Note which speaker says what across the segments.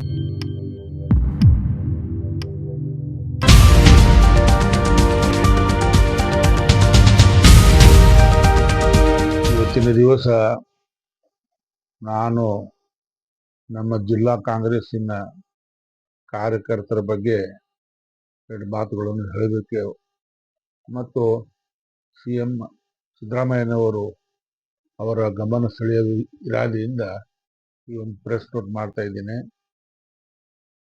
Speaker 1: ಇವತ್ತಿನ ದಿವಸ ನಾನು ನಮ್ಮ ಜಿಲ್ಲಾ ಕಾಂಗ್ರೆಸ್ಸಿನ ಕಾರ್ಯಕರ್ತರ ಬಗ್ಗೆ ಎರಡು ಮಾತುಗಳನ್ನು ಹೇಳಬೇಕು ಮತ್ತು CM ಸಿದ್ದರಾಮಯ್ಯನವರು ಅವರ ಗಮನ ಸೆಳೆಯುವ ಇರಾದೆಯಿಂದ ಈ ಒಂದು ಪ್ರೆಸ್ ನೋಟ್ ಮಾಡ್ತಾ ಇದ್ದೇನೆ.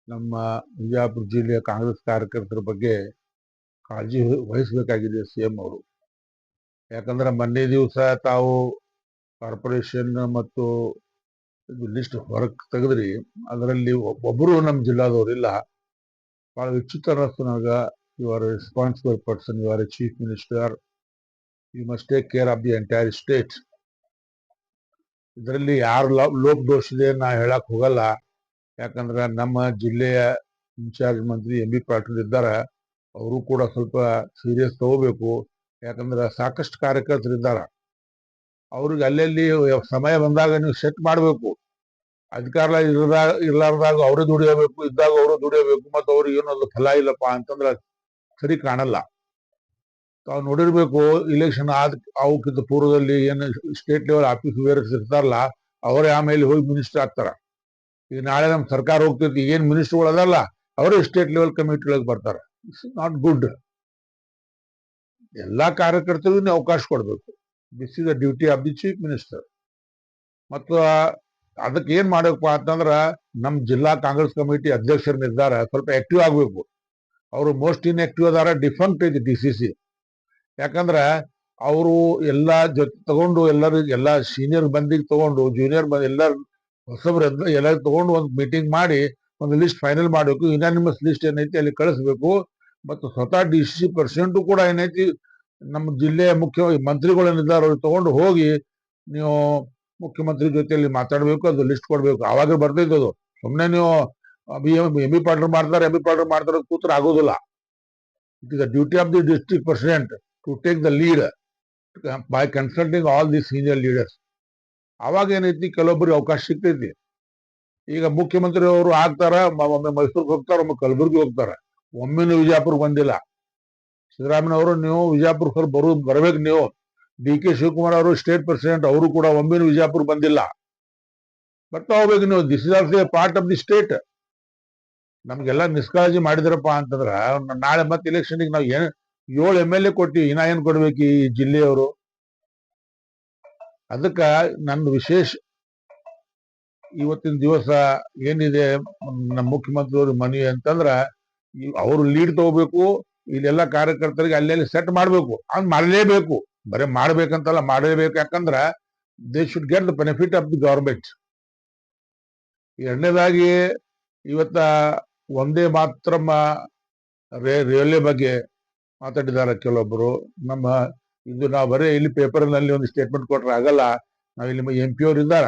Speaker 1: ನಮ್ಮ ವಿಜಯಪುರ ಜಿಲ್ಲೆಯ ಕಾಂಗ್ರೆಸ್ ಕಾರ್ಯಕರ್ತರ ಬಗ್ಗೆ ಕಾಳಜಿ ವಹಿಸಬೇಕಾಗಿದೆ CM ಅವರು. ಯಾಕಂದ್ರೆ ಮೊನ್ನೆ ದಿವಸ ತಾವು ಕಾರ್ಪೊರೇಷನ್ ಮತ್ತು ಲಿಸ್ಟ್ ಹೊರಗೆ ತೆಗೆದ್ರಿ, ಅದರಲ್ಲಿ ಒಬ್ಬರು ನಮ್ಮ ಜಿಲ್ಲಾದವರಿಲ್ಲ. ಬಹಳ ವಿಚಿತ್ರ ಅನ್ನಿಸ್ತು ನನಗೆ. You are responsible person, you are a chief minister, you must take care of the entire state. ಇದರಲ್ಲಿ ಯಾರು ಲೋಪದೋಷ ಇದೆ ನಾ ಹೇಳಕ್ ಹೋಗಲ್ಲ. ಯಾಕಂದ್ರೆ ನಮ್ಮ ಜಿಲ್ಲೆಯ ಇನ್ಚಾರ್ಜ್ ಮಂತ್ರಿ MB ಪಾಟೀಲ್ ಇದ್ದಾರೆ, ಅವರು ಕೂಡ ಸ್ವಲ್ಪ ಸೀರಿಯಸ್ ತಗೋಬೇಕು. ಯಾಕಂದ್ರೆ ಸಾಕಷ್ಟು ಕಾರ್ಯಕರ್ತರು ಇದ್ದಾರೆ, ಅವ್ರಿಗೆ ಅಲ್ಲಲ್ಲಿ ಸಮಯ ಬಂದಾಗ ನೀವು ಸೆಟ್ ಮಾಡಬೇಕು. ಅಧಿಕಾರ ಇರ್ಲಾರ್ದಾಗ ಅವರು ದುಡಿಯಬೇಕು, ಇದ್ದಾಗ ಅವರು ದುಡಿಯಬೇಕು. ಮತ್ತು ಅವ್ರಿಗೆ ಏನೊಂದು ಫಲ ಇಲ್ಲಪ್ಪ ಅಂತಂದ್ರೆ ಸರಿ ಕಾಣಲ್ಲ. ತಾವು ನೋಡಿರ್ಬೇಕು, ಇಲೆಕ್ಷನ್ ಅವಕ್ಕಿಂತ ಪೂರ್ವದಲ್ಲಿ ಏನು ಸ್ಟೇಟ್ ಲೆವೆಲ್ ಆಫೀಸ್ ವೇರ್ಸ್ ಇರ್ತಾರಲ್ಲ, ಅವರೇ ಆಮೇಲೆ ಹೋಗಿ ಮಿನಿಸ್ಟರ್ ಆಗ್ತಾರ. ಈಗ ನಾಳೆ ನಮ್ಮ ಸರ್ಕಾರ ಹೋಗ್ತೈತಿ, ಏನ್ ಮಿನಿಸ್ಟರ್ಗಳು ಅದಲ್ಲ ಅವರೇ ಸ್ಟೇಟ್ ಲೆವೆಲ್ ಕಮಿಟಿ ಒಳಗೆ ಬರ್ತಾರೆ. It's not good. ಎಲ್ಲಾ ಕಾರ್ಯಕರ್ತರಿಗೂ ಅವಕಾಶ ಕೊಡಬೇಕು. This is the duty of the chief minister. ಮತ್ತು ಅದಕ್ಕೆ ಏನ್ ಮಾಡಬೇಕಪ್ಪ ಅಂತಂದ್ರ ನಮ್ಮ ಜಿಲ್ಲಾ ಕಾಂಗ್ರೆಸ್ ಕಮಿಟಿ ಅಧ್ಯಕ್ಷರ ನಿರ್ಧಾರ ಸ್ವಲ್ಪ ಆಕ್ಟಿವ್ ಆಗ್ಬೇಕು. ಅವರು ಮೋಸ್ಟ್ ಇನ್ಆಕ್ಟಿವ್ ಅದಾರ, ಡಿಫಂಕ್ಟ್ ಐತಿ DCC. ಯಾಕಂದ್ರ ಅವರು ಎಲ್ಲಾ ಜೊತೆ ತಗೊಂಡು ಎಲ್ಲಾ ಸೀನಿಯರ್ ಮಂದಿಗೆ ತಗೊಂಡು ಜೂನಿಯರ್ ಎಲ್ಲರ ಹೊಸಬ್ರು ಎಲ್ಲ ತಗೊಂಡು ಒಂದು ಮೀಟಿಂಗ್ ಮಾಡಿ ಒಂದು ಲಿಸ್ಟ್ ಫೈನಲ್ ಮಾಡಬೇಕು. ಯುನಾನಿಮಸ್ ಲಿಸ್ಟ್ ಏನೈತಿ ಅಲ್ಲಿ ಕಳಿಸ್ಬೇಕು. ಮತ್ತು ಸ್ವತಃ DCC ಪ್ರೆಸಿಡೆಂಟು ಕೂಡ ಏನೈತಿ ನಮ್ಮ ಜಿಲ್ಲೆಯ ಮುಖ್ಯ ಮಂತ್ರಿಗಳೇನಿದ್ದಾರೆ ಅವ್ರು ತಗೊಂಡು ಹೋಗಿ ನೀವು ಮುಖ್ಯಮಂತ್ರಿ ಜೊತೆಯಲ್ಲಿ ಮಾತಾಡ್ಬೇಕು, ಅದು ಲಿಸ್ಟ್ ಕೊಡ್ಬೇಕು. ಆವಾಗ ಬರ್ತೈತೆ ಅದು. ಸುಮ್ಮನೆ ನೀವು MB ಪಾಟೀಲ್ ಮಾಡ್ತಾರೆ ಕೂತ್ರ ಆಗೋದಿಲ್ಲ. It is the duty of the district president to take the lead by consulting all the senior leaders. ಆವಾಗ ಏನೈತಿ ಕೆಲವೊಬ್ಬರಿಗೆ ಅವಕಾಶ ಸಿಗ್ತೈತಿ. ಈಗ ಮುಖ್ಯಮಂತ್ರಿ ಅವರು ಆಗ್ತಾರ, ಒಮ್ಮೆ ಮೈಸೂರಿಗೆ ಹೋಗ್ತಾರ, ಒಮ್ಮೆ ಕಲಬುರ್ಗಿ ಹೋಗ್ತಾರ, ಒಮ್ಮೆನೂ ವಿಜಯಪುರ ಬಂದಿಲ್ಲ. ಸಿದ್ದರಾಮಯ್ಯ ಅವರು ನೀವು ವಿಜಯಪುರ ಬರ್ಬೇಕು. ನೀವು DK ಶಿವಕುಮಾರ್ ಅವರು ಸ್ಟೇಟ್ ಪ್ರೆಸಿಡೆಂಟ್, ಅವರು ಕೂಡ ಒಮ್ಮೆನೂ ವಿಜಯಪುರ ಬಂದಿಲ್ಲ. ಬರ್ತಾ ಹೋಗ್ಬೇಕು ನೀವು. This is also A part of the state. ನಮ್ಗೆಲ್ಲ ನಿಷ್ಕಾಳಜಿ ಮಾಡಿದ್ರಪ್ಪ ಅಂತಂದ್ರ ನಾಳೆ ಮತ್ತೆ ಇಲೆಕ್ಷನ್ಗೆ ನಾವು 7 MLA ಕೊಟ್ಟಿವಿ, ಇನ್ನ ಏನ್ ಕೊಡ್ಬೇಕು ಈ ಜಿಲ್ಲೆಯವರು? ಅದಕ್ಕ ನನ್ನ ವಿಶೇಷ ಇವತ್ತಿನ ದಿವಸ ಏನಿದೆ ನಮ್ಮ ಮುಖ್ಯಮಂತ್ರಿ ಮನವಿ ಅಂತಂದ್ರ ಅವರು ಲೀಡ್ ತಗೋಬೇಕು. ಇಲ್ಲೆಲ್ಲ ಕಾರ್ಯಕರ್ತರಿಗೆ ಅಲ್ಲೆಲ್ಲಿ ಸೆಟ್ ಮಾಡ್ಬೇಕು. ಅದ್ ಮಾಡಲೇಬೇಕು, ಬರೀ ಮಾಡ್ಬೇಕಂತಲ್ಲ, ಮಾಡಲೇಬೇಕು. ಯಾಕಂದ್ರ they should get the benefit of the government. ಎರಡನೇದಾಗಿ ಇವತ್ತ ಒಂದೇ ಮಾತ್ರ ರೈಲ್ವೆ ಬಗ್ಗೆ ಮಾತಾಡಿದ್ದಾರೆ ಕೆಲವೊಬ್ಬರು. ನಮ್ಮ ಇದು ನಾವು ಬರೀ ಇಲ್ಲಿ ಪೇಪರ್ನಲ್ಲಿ ಒಂದು ಸ್ಟೇಟ್ಮೆಂಟ್ ಕೊಟ್ರೆ ಆಗಲ್ಲ. ನಾವು ಇಲ್ಲಿ MP ಅವ್ರು ಇದ್ದಾರ,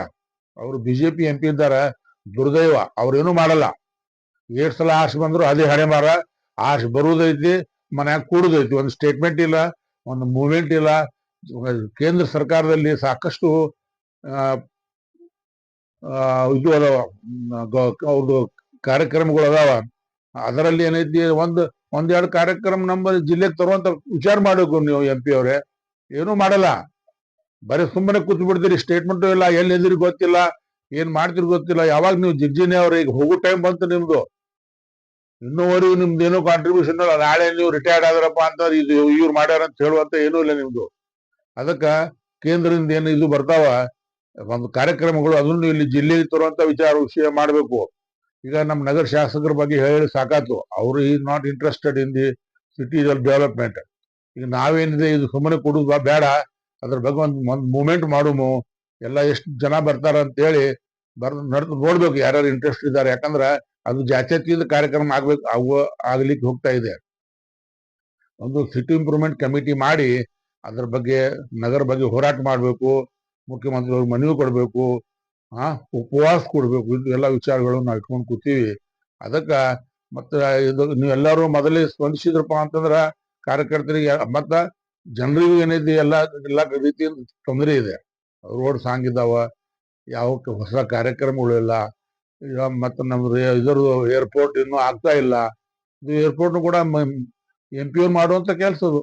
Speaker 1: ಅವರು BJP MP ಇದ್ದಾರೆ. ದುರ್ದೈವ, ಅವ್ರೇನು ಮಾಡಲ್ಲ. 7 ಸಲ ಆಶ್ ಬಂದ್ರು ಅದೇ ಹಣೆ ಮಾರ. ಆಶ್ ಬರುವುದೈತಿ, ಮನ್ಯಾಗ ಕೂಡುದೈತಿ. ಒಂದು ಸ್ಟೇಟ್ಮೆಂಟ್ ಇಲ್ಲ, ಒಂದು ಮೂವ್ಮೆಂಟ್ ಇಲ್ಲ. ಕೇಂದ್ರ ಸರ್ಕಾರದಲ್ಲಿ ಸಾಕಷ್ಟು ಇದು ಅದಾವ, ಅವ್ರದ್ದು ಕಾರ್ಯಕ್ರಮಗಳು ಅದಾವ. ಅದರಲ್ಲಿ ಏನೈತಿ, ಒಂದೆರಡು ಕಾರ್ಯಕ್ರಮ ನಮ್ಮ ಜಿಲ್ಲೆಗೆ ತರುವಂತ ವಿಚಾರ ಮಾಡಬೇಕು ನೀವು MP ಅವರೇ. ಏನೂ ಮಾಡಲ್ಲ, ಬರೀ ಸುಮ್ಮನೆ ಕೂತ್ ಬಿಡ್ತೀರಿ. ಸ್ಟೇಟ್ಮೆಂಟು ಇಲ್ಲ, ಎಲ್ಲಿದ್ದೀರಿ ಗೊತ್ತಿಲ್ಲ, ಏನ್ ಮಾಡ್ತೀರಿ ಗೊತ್ತಿಲ್ಲ. ಯಾವಾಗ ನೀವು ಜಿಗ್ಜಿನೇ ಅವ್ರ ಈಗ ಹೋಗೋ ಟೈಮ್ ಬಂತು ನಿಮ್ದು, ಇನ್ನೂವರೆಗೂ ನಿಮ್ದು ಏನೋ ಕಾಂಟ್ರಿಬ್ಯೂಷನ್ ಇಲ್ಲ. ನಾಳೆ ನೀವು ರಿಟೈರ್ಡ್ ಆದ್ರಪ್ಪ ಅಂತ ಇದು ಇವ್ರು ಮಾಡ್ಯಾರ ಅಂತ ಹೇಳುವಂತ ಏನೂ ಇಲ್ಲ ನಿಮ್ದು. ಅದಕ್ಕ ಕೇಂದ್ರದಿಂದ ಏನು ಇದು ಬರ್ತಾವ ಒಂದು ಕಾರ್ಯಕ್ರಮಗಳು, ಅದನ್ನು ಇಲ್ಲಿ ಜಿಲ್ಲೆಗೆ ತರುವಂತ ವಿಷಯ ಮಾಡಬೇಕು. ಈಗ ನಮ್ಮ ನಗರ ಶಾಸಕರ ಬಗ್ಗೆ ಹೇಳಿ ಸಾಕಾತು. ಅವರು is not interested in the city development. ಈಗ ನಾವೇನಿದೆ ಇದು ಸುಮ್ಮನೆ ಕೊಡುದು ಬೇಡ, ಅದ್ರ ಬಗ್ಗೆ ಒಂದು ಮೂವ್ಮೆಂಟ್ ಮಾಡುಮು, ಎಲ್ಲ ಎಷ್ಟು ಜನ ಬರ್ತಾರ ಅಂತ ಹೇಳಿ ನೋಡ್ಬೇಕು ಯಾರ್ಯಾರು ಇಂಟ್ರೆಸ್ಟ್ ಇದ್ದಾರೆ. ಯಾಕಂದ್ರ ಅದು ಜಾತ್ಯತೀತ ಕಾರ್ಯಕ್ರಮ ಆಗ್ಲಿಕ್ಕೆ ಹೋಗ್ತಾ ಇದೆ. ಒಂದು ಸಿಟಿ ಇಂಪ್ರೂವ್ಮೆಂಟ್ ಕಮಿಟಿ ಮಾಡಿ ಅದ್ರ ಬಗ್ಗೆ ನಗರ ಬಗ್ಗೆ ಹೋರಾಟ ಮಾಡಬೇಕು. ಮುಖ್ಯಮಂತ್ರಿಯವ್ರಿಗೆ ಮನವಿ ಕೊಡ್ಬೇಕು, ಉಪವಾಸ ಕೊಡ್ಬೇಕು. ಇದು ಎಲ್ಲ ವಿಚಾರಗಳು ನಾವು ಇಟ್ಕೊಂಡು ಕೂತೀವಿ. ಅದಕ್ಕ ಮತ್ತೆ ಇದು ನೀವೆಲ್ಲರೂ ಮೊದಲೇ ಸ್ಪಂದಿಸಿದ್ರಪ್ಪ ಅಂತಂದ್ರ ಕಾರ್ಯಕರ್ತರಿಗೆ ಮತ್ತ ಜನರಿಗೂ ಏನೈತಿ ಎಲ್ಲ ರೀತಿಯಿಂದ ತೊಂದರೆ ಇದೆ. ರೋಡ್ ಸಾಂಗ್ ಇದ್ದಾವ, ಯಾವ ಹೊಸ ಕಾರ್ಯಕ್ರಮಗಳು ಇಲ್ಲ. ಮತ್ತು ನಮ್ದು ಇದರ ಏರ್ಪೋರ್ಟ್ ಇನ್ನೂ ಆಗ್ತಾ ಇಲ್ಲ. ಇದು ಏರ್ಪೋರ್ಟ್ ಕೂಡ ಎಂ ಪಿ ಅವ್ರು ಮಾಡುವಂತ ಕೆಲಸ ಅದು.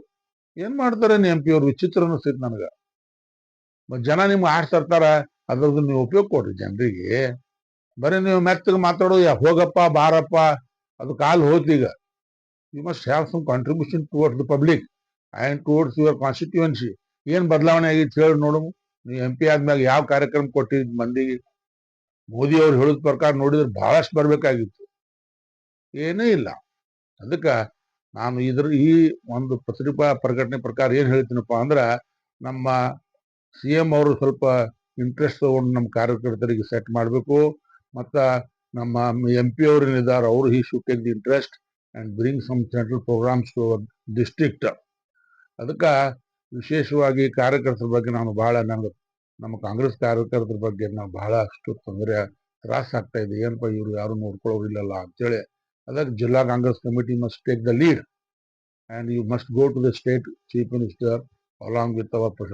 Speaker 1: ಏನ್ ಮಾಡ್ತಾರೆ ಎಂ ಪಿ ಅವ್ರು? ವಿಚಿತ್ರ ಅನಿಸ್ತೈತಿ ನನಗ. ಜನ ನಿಮ್ಗೆ ಆರ್ಸ್ ತರ್ತಾರ, ಅದ್ರದ್ದು ನೀವು ಉಪಯೋಗ ಕೊಡ್ರಿ ಜನರಿಗೆ. ಬರೀ ನೀವು ಮೆತ್ತಗೆ ಮಾತಾಡೋ ಹೋಗಪ್ಪ ಬಾರಪ್ಪ, ಅದು ಕಾಲ್ ಹೋತೀಗ. You must have some contribution towards the public and towards your constituency. ಏನ್ ಬದಲಾವಣೆ ಆಗಿತ್ತು ಹೇಳಿ ನೋಡು. ನೀವು ಎಂ ಪಿ ಆದ್ಮ್ಯಾಗ ಯಾವ ಕಾರ್ಯಕ್ರಮ ಕೊಟ್ಟಿದ್ ಮಂದಿಗೆ? ಮೋದಿ ಅವ್ರು ಹೇಳಿದ ಪ್ರಕಾರ ನೋಡಿದ್ರೆ ಬಹಳಷ್ಟು ಬರ್ಬೇಕಾಗಿತ್ತು, ಏನೂ ಇಲ್ಲ. ಅದಕ್ಕ ನಾನು ಈ ಒಂದು ಪತ್ರಿಕಾ ಪ್ರಕಟಣೆ ಪ್ರಕಾರ ಏನ್ ಹೇಳ್ತೀನಪ್ಪ ಅಂದ್ರ, ನಮ್ಮ CM ಅವರು ಸ್ವಲ್ಪ ಇಂಟ್ರೆಸ್ಟ್ ತಗೊಂಡು ನಮ್ಮ ಕಾರ್ಯಕರ್ತರಿಗೆ ಸೆಟ್ ಮಾಡಬೇಕು. ಮತ್ತ ನಮ್ಮ MP ಅವರು ಏನಿದ್ದಾರೆ ಅವರು he should take the interest and bring some central programmes to district. ಅದಕ್ಕ ವಿಶೇಷವಾಗಿ ಕಾರ್ಯಕರ್ತರ ಬಗ್ಗೆ ನಾನು ಬಹಳ ನಮ್ಮ ಕಾಂಗ್ರೆಸ್ ಕಾರ್ಯಕರ್ತರ ಬಗ್ಗೆ ನಾವು ಬಹಳಷ್ಟು ತೊಂದರೆ ತ್ರಾಸ ಆಗ್ತಾ ಇದೆ. ಏನಪ್ಪ ಇವ್ರು ಯಾರು ನೋಡ್ಕೊಳ್ಳೋರಿಲ್ಲಲ್ಲ ಅಂತೇಳಿ. ಅದಕ್ಕೆ ಜಿಲ್ಲಾ Congress committee must take the lead and you must go to the state chief minister along with our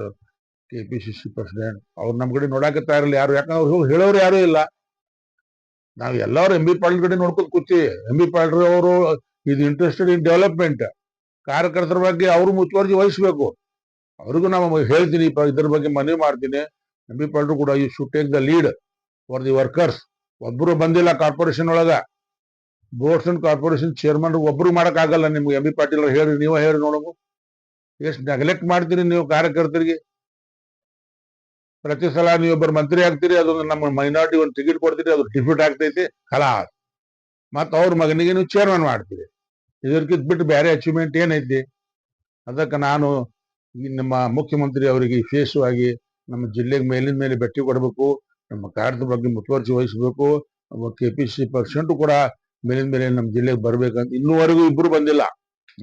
Speaker 1: KPCC president. ಅವ್ರು ನಮ್ಮ ಕಡೆ ನೋಡಾಕತ್ತಾ ಇರಲಿ ಯಾರು, ಯಾಕಂದ್ರೆ ಅವ್ರು ಹೇಳೋರು ಯಾರು ಇಲ್ಲ. ನಾವು ಎಲ್ಲರೂ MB ಪಾಟೀಲ್ ಕಡೆ ನೋಡ್ಕೊತ ಕೂತೀವಿ. MB ಪಾಟೀಲ್ ಅವರು ಇದು ಇಂಟ್ರೆಸ್ಟೆಡ್ ಇನ್ ಡೆವಲಪ್ಮೆಂಟ್. ಕಾರ್ಯಕರ್ತರ ಬಗ್ಗೆ ಅವರು ಮುತುವರ್ಜಿ ವಹಿಸಬೇಕು. ಅವ್ರಿಗೂ ನಾವು ಹೇಳ್ತೀನಿ, ಇದ್ರ ಬಗ್ಗೆ ಮನವಿ ಮಾಡ್ತೀನಿ. MB ಪಾಟೀಲ್ ಕೂಡ you should take the lead for the workers. ಒಬ್ಬರು ಬಂದಿಲ್ಲ ಕಾರ್ಪೊರೇಷನ್ ಒಳಗ, ಬೋರ್ಡ್ಸ್ ಅಂಡ್ ಕಾರ್ಪೊರೇಷನ್ ಚೇರ್ಮನ್ ಒಬ್ರು ಮಾಡಕ್ ಆಗಲ್ಲ. ನಿಮ್ಗೆ MB ಪಾಟೀಲ್ ಹೇಳಿ, ನೀವ ಹೇಳಿ ನೋಡಬೇಕು. ಎಷ್ಟು ನೆಗ್ಲೆಕ್ಟ್ ಮಾಡ್ತೀರಿ ನೀವು ಕಾರ್ಯಕರ್ತರಿಗೆ. ಪ್ರತಿ ಸಲ ನೀವೊಬ್ಬರು ಮಂತ್ರಿ ಆಗ್ತೀರಿ, ಅದೊಂದು ನಮ್ಮ ಮೈನಾರಿಟಿ ಒಂದು ಟಿಕೆಟ್ ಕೊಡ್ತೀರಿ, ಅದು ಡಿಫೀಟ್ ಆಗ್ತೈತಿ, ಖಲಾಸ್. ಮತ್ತ ಅವ್ರ ಮಗನಿಗೆ ನೀವು ಚೇರ್ಮನ್ ಮಾಡ್ತೀರಿ. ಇದಕ್ಕಿದ್ ಬಿಟ್ಟು ಬೇರೆ ಅಚೀವ್ಮೆಂಟ್ ಏನೈತಿ? ಅದಕ್ಕೆ ನಾನು ಈ ನಮ್ಮ ಮುಖ್ಯಮಂತ್ರಿ ಅವರಿಗೆ ವಿಶೇಷವಾಗಿ ನಮ್ಮ ಜಿಲ್ಲೆಗೆ ಮೇಲಿನ ಮೇಲೆ ಭೇಟಿ ಕೊಡಬೇಕು, ನಮ್ಮ ಕಾರ್ಯದ ಬಗ್ಗೆ ಮುತುವರ್ಜಿ ವಹಿಸಬೇಕು. KPCC ಪ್ರೆಸಿಡೆಂಟ್ ಕೂಡ ಮೇಲಿನ ಮೇಲೆ ನಮ್ಮ ಜಿಲ್ಲೆಗೆ ಬರ್ಬೇಕಂತ ಇನ್ನೂವರೆಗೂ ಇಬ್ರು ಬಂದಿಲ್ಲ.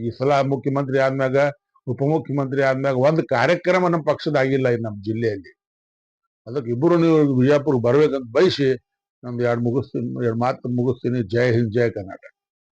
Speaker 1: ಈ ಸಲ ಮುಖ್ಯಮಂತ್ರಿ ಆದ್ಮ್ಯಾಗ, ಉಪಮುಖ್ಯಮಂತ್ರಿ ಆದ್ಮ್ಯಾಗ ಒಂದು ಕಾರ್ಯಕ್ರಮ ನಮ್ಮ ಪಕ್ಷದಾಗಿಲ್ಲ ನಮ್ಮ ಜಿಲ್ಲೆಯಲ್ಲಿ. ಅದಕ್ಕೆ ಇಬ್ಬರು ನೀವು ವಿಜಯಪುರ ಬರ್ಬೇಕಂತ ಬಯಸಿ ನಮ್ದು ಎರಡು ಮಾತು ಮುಗಿಸ್ತೀನಿ. ಜೈ ಹಿಂದ್, ಜೈ ಕರ್ನಾಟಕ.